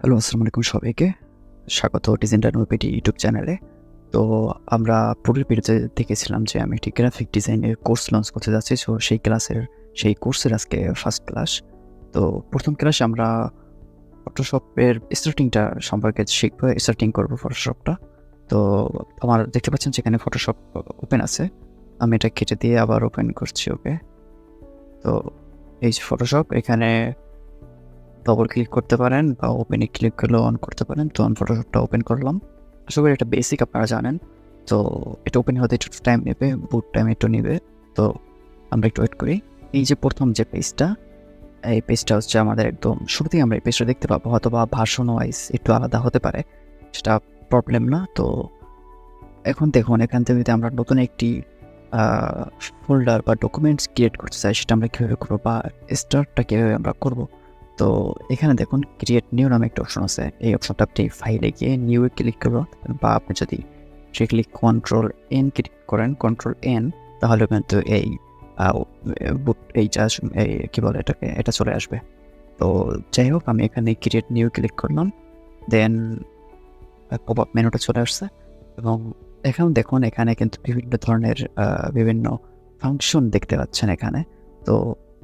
Hello, আসসালামু আলাইকুম সবাইকে। স্বাগত ডিজাইন পেটি ইউটিউব চ্যানেলে। তো আমরা পূর্বের ভিডিওতে দেখেছিলাম যে আমি একটি গ্রাফিক ডিজাইনের কোর্স লঞ্চ করতে যাচ্ছি। সো সেই কোর্সের আজকে ফার্স্ট ক্লাস। তো ১ম ক্লাসে আমরা ফটোশপের স্টার্টিংটা সম্পর্কে শিখব। স্টার্টিং করব ফটোশপটা। তো আমার দেখতে পাচ্ছেন যে এখানে ফটোশপ ওপেন আছে। আমি এটা কেটে দিয়ে আবার ওপেন করছি। ওকে। তো এই যে ফটোশপ, এখানে ডবল ক্লিক করতে পারেন বা ওপেনে ক্লিক করলে অন করতে পারেন। তো আমি ফটোশপটা ওপেন করলাম। আশা করি এটা বেসিক আপনারা জানেন। তো এটা ওপেন হতে একটু টাইম নেবে, বুট টাইম একটু নেবে। তো আমরা একটু ওয়েট করি। এই যে প্রথম যে পেজটা, এই পেজটা হচ্ছে আমাদের একদম শুরুতেই আমরা এই পেজটা দেখতে পাবো। হয়তোবা ভার্সন ওয়াইজ একটু আলাদা হতে পারে, সেটা প্রবলেম না। তো এখন দেখুন, এখান থেকে যদি আমরা নতুন একটি ফোল্ডার বা ডকুমেন্টস ক্রিয়েট করতে চাই, সেটা আমরা কীভাবে করবো বা স্টার্টটা কীভাবে আমরা করবো। তো এখানে দেখুন ক্রিয়েট নিউ নামে একটা অপশন আছে। এই অপশনটা আপনি ফাইলে গিয়ে নিউ এ ক্লিক করবেন, বা আপনি যদি ডিরেক্টলি কন্ট্রোল এন ক্লিক করেন, কন্ট্রোল এন, তাহলে কিন্তু এই কী বলে এটাকে, এটা চলে আসবে। তো যাই হোক, আমি এখানে ক্রিয়েট নিউ ক্লিক করলাম, দেন পপ আপ মেনুটা চলে আসছে। এবং এখন দেখুন, এখানে কিন্তু বিভিন্ন ধরনের বিভিন্ন ফাংশন দেখতে পাচ্ছেন এখানে। তো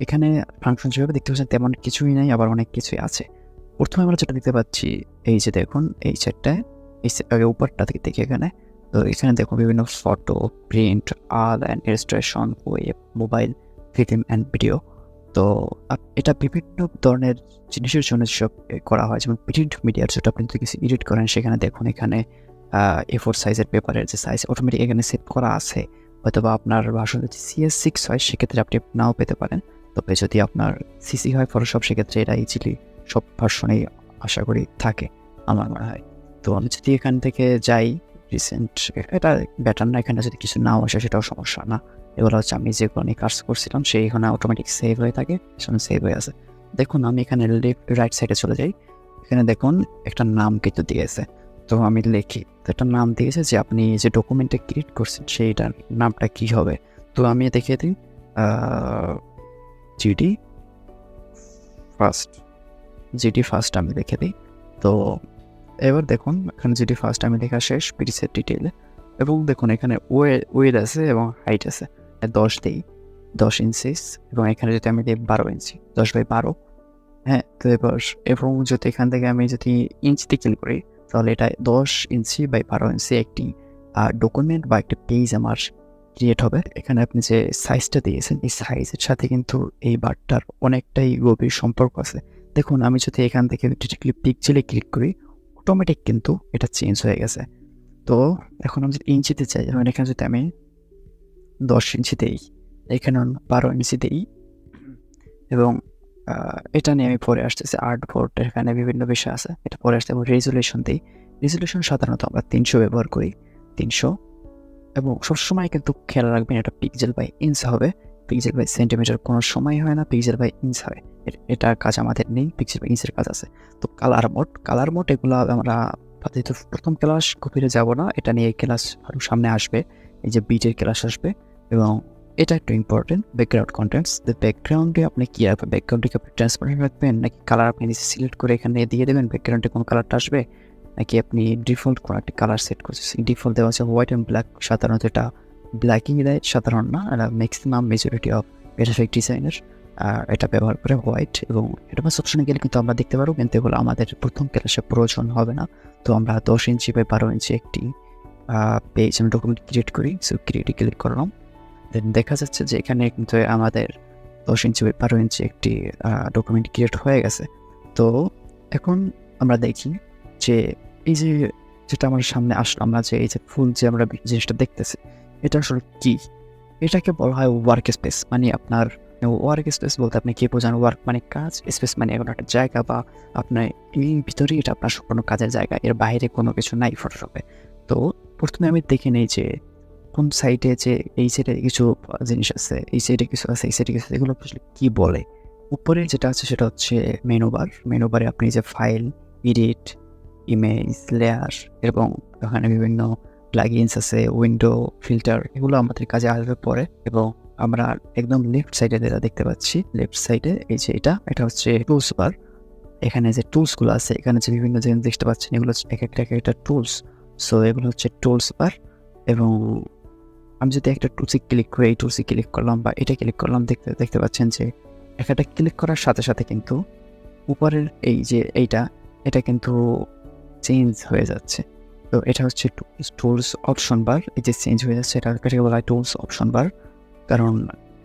এখানে ফাংশন যেভাবে দেখতে পাচ্ছেন তেমন কিছুই নাই, আবার অনেক কিছুই আছে। প্রথমে আমরা যেটা দেখতে পাচ্ছি, এই যে দেখুন এই সেটটায়, আগে উপরটা থেকে দেখি এখানে। তো এখানে দেখুন বিভিন্ন photo, print, art and illustration, web, mobile, film and video. তো এটা বিভিন্ন ধরনের জিনিসের জন্য সব করা হয়। যেমন প্রিন্ট মিডিয়ার যেটা আপনি যদি কিছু এডিট করেন, সেখানে দেখুন এখানে A4 সাইজের পেপারের যে সাইজ অটোমেটিক এখানে সেভ করা আছে। হয়তোবা আপনার ভার্সন যদি CS6 হয়, সেক্ষেত্রে আপনি নাও পেতে পারেন। তবে যদি আপনার CC হয় ফটোশপ, সেক্ষেত্রে এটা ইজিলি সব ভার্সনেই আশা করি থাকে, আমার মনে হয়। তো আমি যদি এখান থেকে যাই রিসেন্ট, এটা বেটার না। এখানে যদি কিছু নাও আসে, সেটাও সমস্যা না। এগুলো হচ্ছে আমি যেগুলো নিয়ে কাজ করছিলাম, সেই এখানে অটোমেটিক সেভ হয়ে থাকে, সেখানে সেভ হয়ে আছে। দেখুন আমি এখানে রাইট সাইডে চলে যাই। এখানে দেখুন একটা নাম কিন্তু দিয়েছে। তো আমি লিখি, তো একটা নাম দিয়েছে যে আপনি যে ডকুমেন্টটা ক্রিয়েট করছেন সেইটার নামটা কী হবে। তো আমি দেখিয়ে দিই জিডি ফার্স্ট আমি লিখে দিই। তো এবার দেখুন এখানে জিডি ফার্স্ট আমি লেখা শেষ, প্রিসেট ডিটেইলে। এবং দেখুন এখানে ওয়েড আছে এবং হাইট আছে। 10 দিই, 10 ইঞ্চিস। এবং এখানে যদি আমি দিই 12 ইঞ্চি, 10/12। হ্যাঁ, তো এবং যদি এখান থেকে আমি যদি ইঞ্চিতে ক্লিক করি, তাহলে এটা 10 ইঞ্চি বাই 12 ইঞ্চি একটি ডকুমেন্ট বা একটি পেজ আমার ক্রিয়েট হবে। এখানে আপনি যে সাইজটা দিয়েছেন, এই সাইজের সাথে কিন্তু এই বারটার অনেকটাই গভীর সম্পর্ক আছে। দেখুন আমি যদি এখান থেকে ডিরেক্টলি পিক্সেলে ক্লিক করি, অটোমেটিক কিন্তু এটা চেঞ্জ হয়ে গেছে। তো এখন আমি যদি ইঞ্চিতে চাই, যেমন এখানে যদি আমি 10 ইঞ্চি দেই, এখানে 12 ইঞ্চি দেই, এবং এটা নিয়ে আমি পরে আসতেছি। আর্টবোর্ড, এখানে বিভিন্ন বিষয় আছে, এটা পরে আসতে। এবং রেজুলেশন দিই। রেজুলেশন সাধারণত আমরা 300 ব্যবহার করি, 300। এবং সবসময় কিন্তু খেয়াল রাখবেন এটা পিক্সেল বাই ইঞ্চ হবে, পিক্সেল বাই সেন্টিমিটার কোনো সময় হয় না, পিক্সেল বাই ইঞ্চ হয়। এটার কাজ আমাদের নেই, পিক্সেল বাই ইঞ্চের কাজ আছে। তো কালার মোড এগুলো আমরা যেহেতু প্রথম ক্লাস গভীরে যাব না, এটা নিয়ে ক্লাস আরও সামনে আসবে। এই যে বিটের ক্লাস আসবে। এবং এটা একটু ইম্পর্টেন্ট, ব্যাকগ্রাউন্ড কন্টেন্টস। ব্যাকগ্রাউন্ডে আপনি কী রাখবেন, ব্যাকগ্রাউন্ডে আপনি ট্রান্সপারেন্ট রাখবেন, নাকি কালার আপনি নিচে সিলেক্ট করে এখানে দিয়ে দেবেন, ব্যাকগ্রাউন্ডে কোন কালারটা আসবে, নাকি আপনি ডিফল্ট কোনো একটা কালার সেট করছেন। ডিফল্ট দেওয়া আছে হোয়াইট অ্যান্ড ব্ল্যাক। সাধারণত এটা ব্ল্যাকিং দেয়, সাধারণ না, এটা maximum majority of graphic designer এটা ব্যবহার করে হোয়াইট। এবং অ্যাডভান্স অপশনে গেলে কিন্তু আমরা দেখতে পারবো, কিন্তু এগুলো আমাদের প্রথম ক্লাসে প্রয়োজন হবে না। তো আমরা 10 ইঞ্চি বাই 12 ইঞ্চি একটি পেজ আমি ডকুমেন্ট ক্রিয়েট করি। সো ক্রিয়েটে ক্লিক করলাম, দেন দেখা যাচ্ছে যে এখানে কিন্তু আমাদের 10 ইঞ্চি বাই 12 ইঞ্চি একটি ডকুমেন্ট ক্রিয়েট হয়ে গেছে। তো এখন আমরা দেখি যে এই যে যেটা আমার সামনে আসলো, আমরা যে এই যে ফুল যে আমরা জিনিসটা দেখতেছি, এটা আসলে কি? এটাকে বলা হয় ওয়ার্ক স্পেস। মানে আপনার ওয়ার্ক স্পেস বলতে আপনি কি বোঝান? ওয়ার্ক মানে কাজ, স্পেস মানে এখন একটা জায়গা, বা আপনার এই ভিতরেই এটা আপনার সম্পূর্ণ কাজের জায়গা, এর বাইরে কোনো কিছু নাই ফটোশপে। তো প্রথমে আমি দেখে নেই যে কোন সাইডে যে এই সাইডে কিছু জিনিস আছে, এই সাইডে কিছু আছে, এই সাইডে কিছু আছে, এগুলো আসলে কী বলে? উপরে যেটা আছে সেটা হচ্ছে মেনু বার। মেনু বারে আপনি যে ফাইল, এডিট, ইমেজ, লেয়ার, এবং ওখানে বিভিন্ন প্লাগইনস আছে, উইন্ডো, ফিল্টার, এগুলো আমাদের কাজে আসবে পরে। এবং আমরা একদম লেফট সাইডে যেটা দেখতে পাচ্ছি, লেফট সাইডে এই যে এটা হচ্ছে টুলস বার। এখানে যে টুলসগুলো আছে, এখানে যে বিভিন্ন জিনিস দেখতে পাচ্ছেন, এগুলো এক একটা টুলস। সো এগুলো হচ্ছে টুলস বার। এবং আমি যদি একটা টুলসে ক্লিক করে এই টুলসে ক্লিক করলাম বা এটা ক্লিক করলাম, দেখতে পাচ্ছেন যে একটা ক্লিক করার সাথে সাথে কিন্তু উপরের এই যে এটা কিন্তু চেঞ্জ হয়ে যাচ্ছে। তো এটা হচ্ছে টুলস অপশন বার। এই যে চেঞ্জ হয়ে যাচ্ছে, এটাকে বলা হয় টুলস অপশন বার। কারণ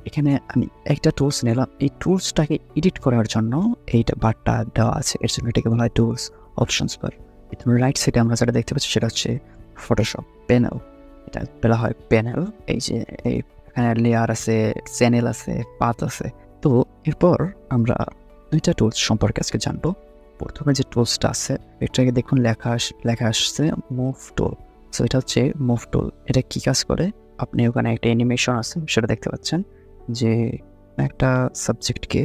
এখানে আমি একটা টুলস নিলাম, এই টুলসটাকে এডিট করার জন্য এইটা বারটা দেওয়া আছে, এর জন্য এটাকে বলা হয় টুলস অপশনস বার। রাইট সাইডে আমরা যেটা দেখতে পাচ্ছি সেটা হচ্ছে ফটোশপ প্যানেল। এটা বলা হয় প্যানেল। এই যে এখানে লেয়ার আছে, চ্যানেল আছে, পাথ আছে। তো এরপর আমরা দুইটা টুলস সম্পর্কে আজকে জানবো। প্রথমে যে টুলসটা আছে এটাকে দেখুন লেখা আসছে মুভ টুল। সো এটা হচ্ছে মুভ টুল। এটা কি কাজ করে, আপনি ওখানে একটা অ্যানিমেশন আছে সেটা দেখতে পাচ্ছেন যে একটা সাবজেক্টকে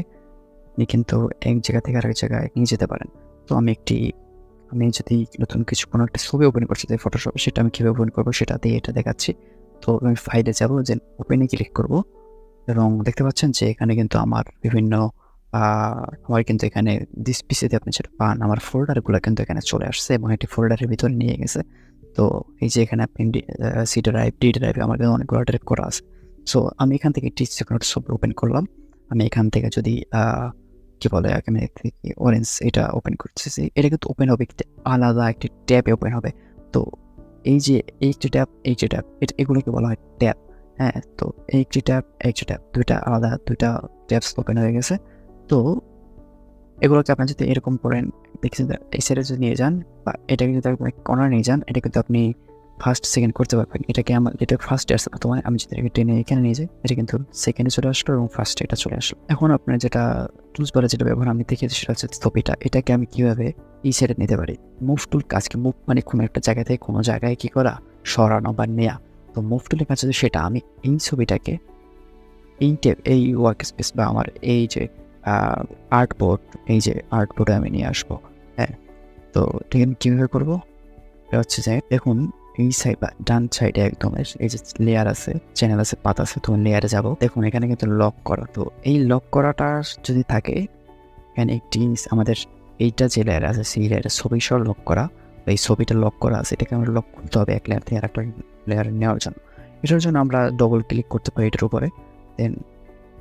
আপনি কিন্তু এক জায়গা থেকে আরেক জায়গায় নিয়ে যেতে পারেন। তো আমি যদি নতুন কিছু কোনো একটা ছবি ওপেন করছি যে ফটোশপে, সেটা আমি কীভাবে ওপেন করবো সেটা দিয়ে এটা দেখাচ্ছি। তো আমি ফাইলে যাবো, যে ওপেনে ক্লিক করবো এবং দেখতে পাচ্ছেন যে এখানে কিন্তু আমার বিভিন্ন আমার কিন্তু এখানে দিস পিসিতে আপনি যেটা পান, আমার ফোল্ডারগুলো কিন্তু এখানে চলে আসছে এবং একটি ফোল্ডারের ভিতরে নিয়ে গেছে। তো এই যে এখানে আপনি সি ড্রাইভ, ডি ড্রাইভে আমার কিন্তু অনেকগুলো ড্রাইভ করা আছে। সো আমি এখান থেকে কোনো ছবি ওপেন করলাম। আমি এখান থেকে যদি কি বলে এখানে অরেঞ্জ এটা ওপেন করতেছি, এটা কিন্তু ওপেন হবে আলাদা একটি ট্যাবে ওপেন হবে। তো এই যে এইচডি ট্যাব এটা এগুলোকে বলা হয় ট্যাব। হ্যাঁ, তো এইচডি ট্যাব দুইটা আলাদা ট্যাবস ওপেন হয়ে গেছে। তো এগুলোকে আপনি যদি এরকম করেন, দেখছেন এই সাইডে যদি নিয়ে যান বা এটাকে যদি আপনি কর্নার নিয়ে যান, এটা কিন্তু আপনি ফার্স্ট সেকেন্ড করতে পারবেন। এটা ফার্স্টে আসছে প্রথমে, আমি যদি এটাকে টেনে এখানে নিয়ে যাই, এটা কিন্তু সেকেন্ডে চলে আসলো এবং ফার্স্টে এটা চলে আসলো। এখন আপনার যেটা টুলস বারে যেটা ব্যবহার আমি দেখিয়েছি সেটা হচ্ছে ছবিটা, এটাকে আমি কিভাবে এই সাইডে নিতে পারি। মুভ টুল কাজকে, মুভ মানে কোনো একটা জায়গা থেকে কোনো জায়গায় কি করা, সরানো বা নেয়া। তো মুভ টুলের কাজ হচ্ছে সেটা আমি এই ছবিটাকে এই ওয়ার্ক স্পেস বা আমার এই যে আর্টবোর্ড, এই যে আর্টবোর্ডে আমি নিয়ে আসবো। হ্যাঁ, তো ঠিক আমি কীভাবে করবো, এটা হচ্ছে যে দেখুন এই সাইড বা ডান সাইডে একদম এই যে লেয়ার আছে, চ্যানেল আছে, পাত আছে, তো লেয়ারে যাব। দেখুন এখানে কিন্তু লক করা। তো এই লক করাটা যদি থাকে, এখানে একটি আমাদের এইটা যে লেয়ার আছে সেই লেয়ারের ছবি সহ লক করা, এই ছবিটা লক করা আছে, এটাকে আমরা লক করতে হবে এক লেয়ার থেকে আর একটা লেয়ার নেওয়ার জন্য। এটার জন্য আমরা ডবল ক্লিক করতে পারি এটার উপরে, দেন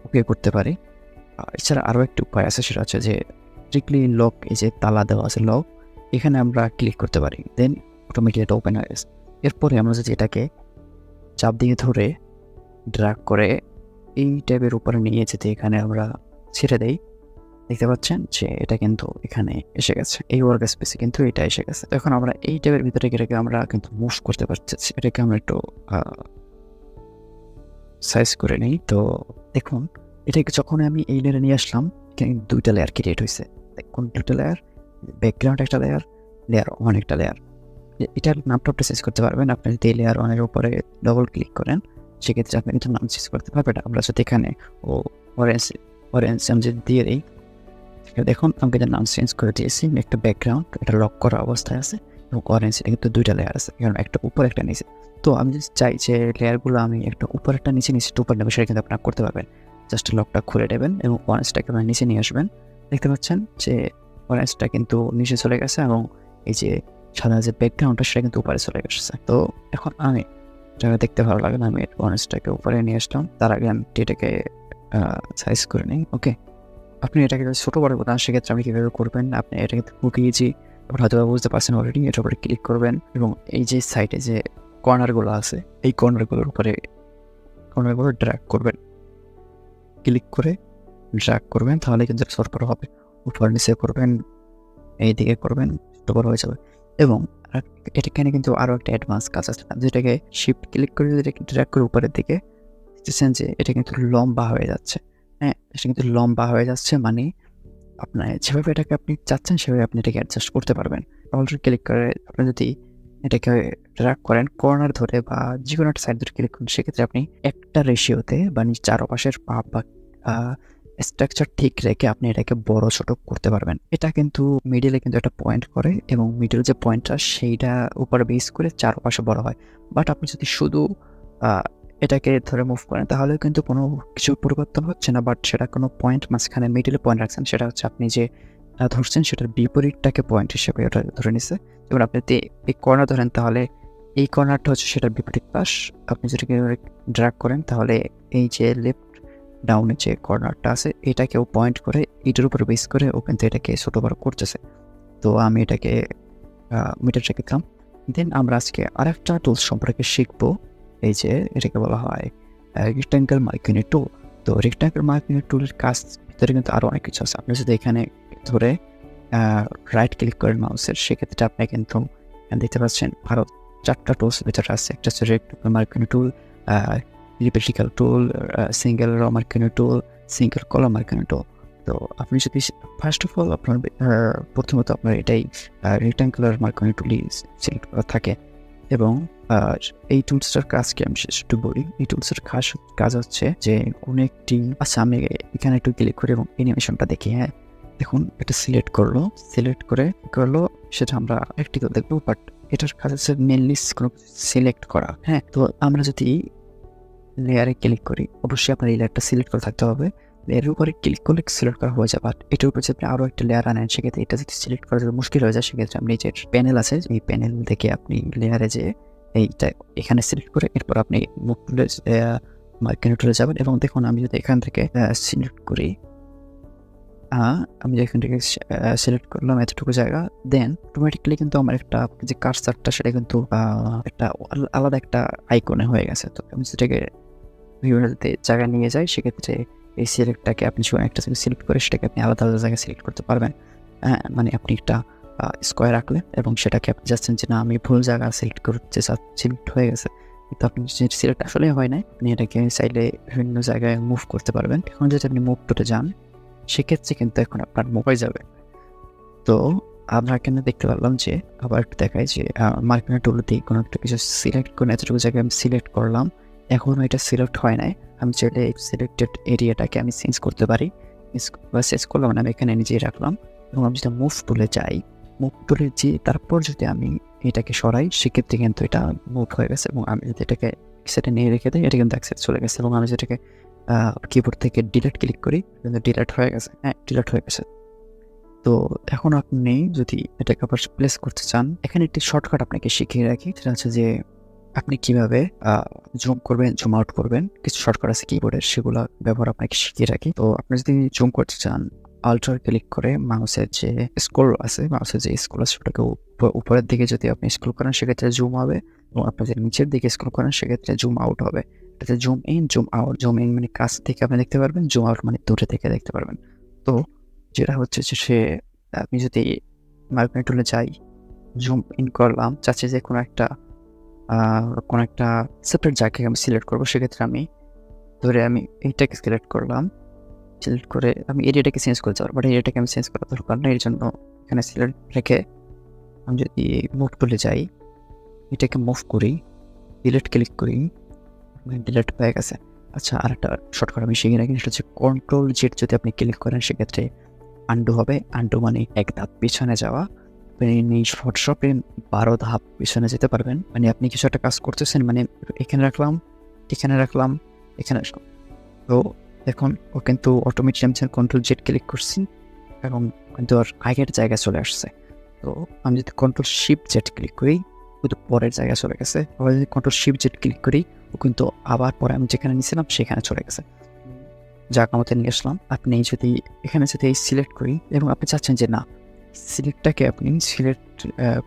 ওকে করতে পারি। এছাড়া আরও একটি উপায় আছে, সেটা হচ্ছে যে স্ট্রিক্টলি লক, এই যে তালা দেওয়া আছে লক, এখানে আমরা ক্লিক করতে পারি, দেন অটোমেটিক এটা ওপেন হয়ে গেছে। এরপরে আমরা যদি এটাকে চাপ দিয়ে ধরে ড্র্যাগ করে এই ট্যাবের উপরে নিয়ে যেতে এখানে আমরা ছেড়ে দেই, দেখতে পাচ্ছেন যে এটা কিন্তু এখানে এসে গেছে, এই ওয়ার্ক স্পেসে কিন্তু এটা এসে গেছে। তো এখন আমরা এই ট্যাবের ভিতরে এটাকে আমরা কিন্তু মুভ করতে পারছি। এটাকে আমরা একটু সাইজ করে নিই। তো দেখুন এটাকে যখন আমি এই লেয়ারে নিয়ে আসলাম, এখানে দুইটা লেয়ার ক্রিয়েট হয়েছে। দেখুন দুটো লেয়ার, ব্যাকগ্রাউন্ড একটা লেয়ার, লেয়ার ওয়ান একটা লেয়ার। এটার নামটা আপনি চেঞ্জ করতে পারবেন। আপনি যদি এই লেয়ার ওয়ানের উপরে ডবল ক্লিক করেন, সেক্ষেত্রে আপনি কিন্তু নাম চেঞ্জ করতে পারবেন। আমরা যদি এখানে অরেঞ্জ আমি যদি দিয়ে দিই, দেখুন আমি এটার নাম চেঞ্জ করে দিয়েছি। একটা ব্যাকগ্রাউন্ড, এটা লক করা অবস্থায় আছে এবং অরেঞ্জ, এটা কিন্তু দুইটা লেয়ার আছে, কারণ একটা উপর একটা নিচে। তো আমি যদি চাই যে লেয়ারগুলো আমি একটা উপর একটা নিচে উপর নেবেন, সেটা কিন্তু আপনারা করতে পারবেন। জাস্ট লকটা খুলে দেবেন এবং অরেঞ্জটাকে আপনার নিচে নিয়ে আসবেন। দেখতে পাচ্ছেন যে অরেঞ্জটা কিন্তু নিচে চলে গেছে এবং এই যে সাদা যে ব্যাকগ্রাউন্ডটা সেটা কিন্তু উপরে চলে গেছে। তো এখন আমি এটা দেখতে ভালো লাগে না, আমি অরেঞ্জটাকে উপরে নিয়ে আসলাম। তার আগে আমি এটাকে সাইজ করে নিই। ওকে, আপনি এটাকে ছোটো বড় করতে সেক্ষেত্রে আপনি কীভাবে করবেন, আপনি এটাকে খুব ইজি, আপনি হয়তো বুঝতে পারছেন অলরেডি। এটার উপরে ক্লিক করবেন এবং এই যে সাইডে যে কর্নারগুলো আছে, এই কর্নারগুলোর উপরে ড্র্যাগ করবেন, ক্লিক করে ড্র্যাগ করবেন, তাহলে কিন্তু সর্ট করা হবে। উপর নিচে করবেন, এই দিকে করবেন, ছোটো বড় হয়ে যাবে। এবং এখানে কিন্তু আরও একটা অ্যাডভান্স কাজ আছে, যেটাকে শিফট ক্লিক করে যদি ড্র্যাগ করে উপরের দিকে, দেখতেছেন যে এটা কিন্তু লম্বা হয়ে যাচ্ছে। হ্যাঁ, এটা কিন্তু লম্বা হয়ে যাচ্ছে, মানে আপনার যেভাবে এটাকে আপনি চাচ্ছেন সেভাবে আপনি এটাকে অ্যাডজাস্ট করতে পারবেন। অলরেডি ক্লিক করে আপনি যদি এটাকে ড্র্যাগ করেন কর্নার ধরে বা যে কোনো একটা সাইড ধরে ক্লিক করেন, সেক্ষেত্রে আপনি একটা রেশিওতে বা চারপাশের পাপ বা স্ট্রাকচার ঠিক রেখে আপনি এটাকে বড় ছোট করতে পারবেন। এটা কিন্তু মিডিলে কিন্তু একটা পয়েন্ট করে এবং মিডিল যে পয়েন্টটা সেইটা উপরে বেস করে চারপাশে বড় হয়। বাট আপনি যদি শুধু এটাকে ধরে মুভ করেন তাহলেও কিন্তু কোনো কিছু পরিবর্তন হচ্ছে না, বাট সেটা কোনো পয়েন্ট মাঝখানে মিডিলে পয়েন্ট রাখছেন, সেটা হচ্ছে আপনি যে ধরছেন সেটার বিপরীতটাকে পয়েন্ট হিসেবে ওটা ধরে নিছে। যেমন আপনি যদি এই কর্নার ধরেন তাহলে এই কর্নারটা হচ্ছে সেটার বিপরীত পাশ। আপনি যেটাকে ড্র্যাগ করেন তাহলে এই যে লেফট ডাউনে যে কর্নারটা আছে এটাকেও পয়েন্ট করে এটার উপর বেস করে ও কিন্তু এটাকে ছোট বড় করতেছে। তো আমি এটাকে মিটার রেখে দিলাম। দেন আমরা আজকে আরেকটা টুলস সম্পর্কে শিখবো। এই যে এটাকে বলা হয় রেক্ট্যাঙ্গেল মার্কিং টুল। তো রেক্ট্যাঙ্গেল মার্কিং টুলের কাজ ভিতরে কিন্তু আরও অনেক কিছু আছে। আপনি যদি এখানে ধরে রাইট ক্লিক করেন মাউসের, সেক্ষেত্রে আপনি কিন্তু দেখতে পাচ্ছেন আরও 4টা টুলস ভিতরে আছে। একটা হচ্ছে রেক্ট্যাঙ্গেল মার্কিং টুল, elliptical টুল, সিঙ্গেল র মার্কিং টুল, সিঙ্গেল কলাম মার্কিং টুল। তো আপনি যদি ফার্স্ট অফ অল আপনার প্রথমত আপনার এটাই রেক্ট্যাঙ্গুলার মার্কিং টুলই সিলেক্ট করা থাকে এবং এই টুলসটার কাজকে আমি একটু বলি। এই টুলসের কাজ হচ্ছে যে অনেকটি আচ্ছা আমি এখানে একটু ক্লিক করি এবং অ্যানিমেশনটা দেখি। হ্যাঁ, দেখুন এটা সিলেক্ট করলো সেটা আমরা একটিতে দেখবো, বাট এটার কাজ হচ্ছে মেনলি কোনো সিলেক্ট করা। হ্যাঁ, তো আমরা যদি লেয়ারে ক্লিক করি, অবশ্যই আপনার এই লেয়ারটা সিলেক্ট করে থাকতে হবে। লেয়ারের উপরে ক্লিক করলে সিলেক্ট করা হয়ে যাবে। বাট এটার উপর যদি আপনি আরও একটা লেয়ার আনেন, সেক্ষেত্রে এটা যদি সিলেক্ট করা যদি মুশকিল হয়ে যায়, সেক্ষেত্রে আপনি যে প্যানেল আছে এই প্যানেল থেকে আপনি লেয়ারে যে এইটা এখানে সিলেক্ট করে এরপর আপনি মুভ টুলে মার্কিং টুলে যাবেন এবং দেখুন আমি যদি এখান থেকে সিলেক্ট করি, আমি এখান থেকে সিলেক্ট করলাম এতটুকু জায়গা, দেন অটোমেটিক্যালি কিন্তু আমার একটা যে কার্সারটা সেটা কিন্তু একটা আলাদা একটা আইকনে হয়ে গেছে। তো আমি সেটাকে বিভিন্ন জায়গায় নিয়ে যাই, সেক্ষেত্রে এই সিলেক্টটাকে আপনি যখন একটা সিলেক্ট করে সেটাকে আপনি আলাদা আলাদা জায়গায় সিলেক্ট করতে পারবেন। মানে আপনি একটা স্কোয়ার রাখলেন এবং সেটাকে আপনি যাচ্ছেন যে না আমি ভুল জায়গা সিলেক্ট করতে সিলেক্ট হয়ে গেছে, কিন্তু আপনি সিলেক্ট আসলে হয় নাই, আপনি এটাকে চাইলে বিভিন্ন জায়গায় মুভ করতে পারবেন। এখন যদি আপনি মুভ টুলে যান, সেক্ষেত্রে কিন্তু এখন আপনার মুভ হয়ে যাবে। তো আমরা এখানে দেখতে পারলাম যে আবার একটু দেখাই যে মার্কিং টুল দিয়ে কোনো একটা কিছু সিলেক্ট করে এতটুকু জায়গায় আমি সিলেক্ট করলাম, এখনও এটা সিলেক্ট হয় নাই। আমি চাইলে এই সিলেক্টেড এরিয়াটাকে আমি চেঞ্জ করতে পারি। চেঞ্জ করলাম মানে আমি এখানে নিজেই রাখলাম এবং আমি যদি মুভ টুলে যাই, মুভ টুলে যে তারপর যদি আমি এটাকে সরাই, সেক্ষেত্রে কিন্তু এটা মুভ হয়ে গেছে এবং আমি যদি এটাকে সেটা নিয়ে রেখে দিই, এটা কিন্তু এক সাইড চলে গেছে এবং আমি যেটাকে কিবোর্ড থেকে ডিলিট ক্লিক করি, কিন্তু ডিলিট হয়ে গেছে। হ্যাঁ, ডিলিট হয়ে গেছে। তো এখন আপনি যদি এটাকে আবার প্লেস করতে চান, এখানে একটি শর্টকাট আপনাকে শিখিয়ে রাখি। সেটা হচ্ছে যে আপনি কিভাবে জুম করবেন, জুম আউট করবেন, কিছু শর্টকাট আছে কিবোর্ডের, সেগুলো ব্যবহার আপনাকে শিখিয়ে রাখি। তো আপনি যদি জুম করতে চান, আল্টার ক্লিক করে মাউসের যে স্ক্রল আছে, মাউসের যে স্ক্রল আছে সেটাকে উপরের দিকে যদি আপনি স্ক্রল করেন, সেক্ষেত্রে জুম হবে এবং আপনি যদি নিচের দিকে স্ক্রল করেন, সেক্ষেত্রে জুম আউট হবে। এটাতে zoom in, zoom out. Zoom in মানে কাছ থেকে আপনি দেখতে পারবেন, জুম আউট মানে দূরে থেকে দেখতে পারবেন। তো যেটা হচ্ছে যে আপনি যদি মার্কিং টুলে যাই, জুম ইন করলাম, চাচ্ছি যে কোনো একটা সেপারেট জায়গাকে আমি সিলেক্ট করবো, সেক্ষেত্রে আমি এইটাকে সিলেক্ট করলাম। সিলেক্ট করে আমি এরিয়াটাকে চেঞ্জ করতে পারবো, বাট এরিয়াটাকে আমি চেঞ্জ করার দরকার নেই। এর জন্য এখানে সিলেক্ট রেখে আমি যদি মুভ টুলে যাই, এটাকে মুভ করি, ডিলিট ক্লিক করি, ডিলিট হয়ে গেছে। আচ্ছা, আর একটা শর্টকাট আমি শিখে রাখি, সেটা হচ্ছে কন্ট্রোল জেড যদি আপনি ক্লিক করেন, সেক্ষেত্রে আন্ডু হবে। আন্ডু মানে এক ধাপ পিছনে যাওয়া। আপনি ফটোশপে 12 ধাপ পিছনে যেতে পারবেন। মানে আপনি কিছু একটা কাজ করতেছেন, মানে এখানে রাখলাম, এখানে রাখলাম, এখানে রাখলাম। তো এখন ও কিন্তু অটোমেটিক আমি কন্ট্রোল জেড ক্লিক করছি এবং কিন্তু ওর আগের জায়গায় চলে আসছে। তো আমি যদি কন্ট্রোল শিফট জেড ক্লিক করি, কিন্তু পরের জায়গায় চলে গেছে। আবার যদি কন্ট্রোল শিফট জেড ক্লিক করি, ও কিন্তু আবার পরে আমি যেখানে নিয়েছিলাম সেখানে চলে গেছে। জায়গা মতো নিয়ে আসলাম। আপনি যদি এখানে যদি সিলেক্ট করি এবং আপনি চাচ্ছেন যে না সিলেক্টটাকে আপনি সিলেক্ট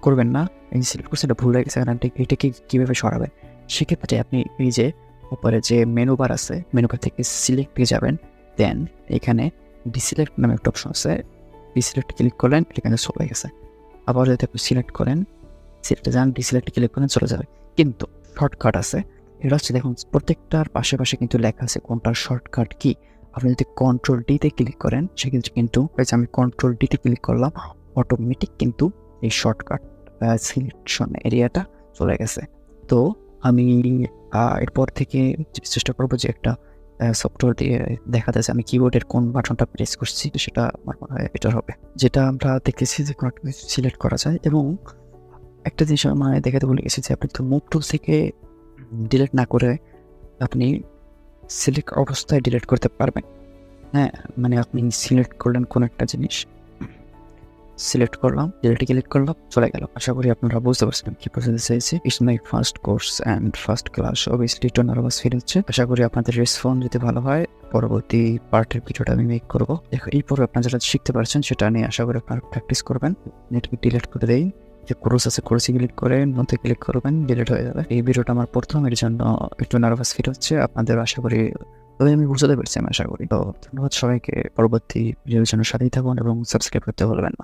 করবেন না, এই সিলেক্ট করছে এটা ভুল হয়ে গেছে, কারণ এটাকে কীভাবে সরাবেন, সেক্ষেত্রে আপনি এই যে উপরে যে মেনু বার আছে, মেনু বার থেকে সিলেক্টে যাবেন, দেন এখানে ডিসিলেক্ট নামে একটা অপশন আছে, ডিসিলেক্ট ক্লিক করলেন, এখানে চলে গেছে। আবার যদি আপনি সিলেক্ট করেন, সিলেক্টে যান, ডিসিলেক্ট ক্লিক করেন, চলে যাবে। কিন্তু শর্টকাট আছে, এটা হচ্ছে দেখুন প্রত্যেকটার পাশে পাশে কিন্তু লেখা আছে কোনটার শর্টকাট কি। আপনি যদি কন্ট্রোল ডিতে ক্লিক করেন, সেক্ষেত্রে কিন্তু আমি কন্ট্রোল ডিতে ক্লিক করলাম, অটোমেটিক কিন্তু এই শর্টকাট সিলেকশন এরিয়াটা চলে গেছে। তো আমি এরপর থেকে চেষ্টা করবো যে একটা সফটওয়্যার দিয়ে দেখা যাচ্ছে আমি কিবোর্ডের কোন বাটনটা প্রেস করছি, তো সেটা আমার মনে হয় এটার হবে, যেটা আমরা দেখতেছি যে কোনো একটা কিছু সিলেক্ট করা যায়। এবং একটা জিনিস আমার দেখাতে ভুলে গেছি যে আপনি তো মুভ টুল থেকে ডিলিট না করে আপনি সিলেক্ট অবস্থায় ডিলিট করতে পারবেন। হ্যাঁ, মানে আপনি সিলেক্ট করলেন কোনো একটা জিনিস, সিলেক্ট করলাম, ডিলিটে ক্লিক করলাম, চলে গেল। আশা করি আপনারা বুঝতে পারছেন কি বোঝাতে চাইছি। It's my first course and first class, obviously একটু নার্ভাস ফিল হচ্ছে। আশা করি আপনাদের রেসপন্স যদি ভালো হয় পরবর্তী পার্টের ভিডিওটা আমি মেক করবো। দেখো এই পরে আপনারা যেটা শিখতে পারছেন সেটা নিয়ে আশা করি আপনারা প্র্যাকটিস করবেন। নেটকে ডিলিট করে দেই, যে কোর্স আছে কোর্সে ক্লিক করে নতে ক্লিক করবেন, ডিলিট হয়ে যাবে। এই ভিডিওটা আমার প্রথম, এর জন্য একটু নার্ভাস ফিল হচ্ছে। আপনাদের আশা করি তবে আমি বুঝতে পেরেছি, আমি আশা করি। তো ধন্যবাদ সবাইকে। পরবর্তী ভিডিওর জন্য সাথেই থাকুন এবং সাবস্ক্রাইব করতে ভুলবেন না।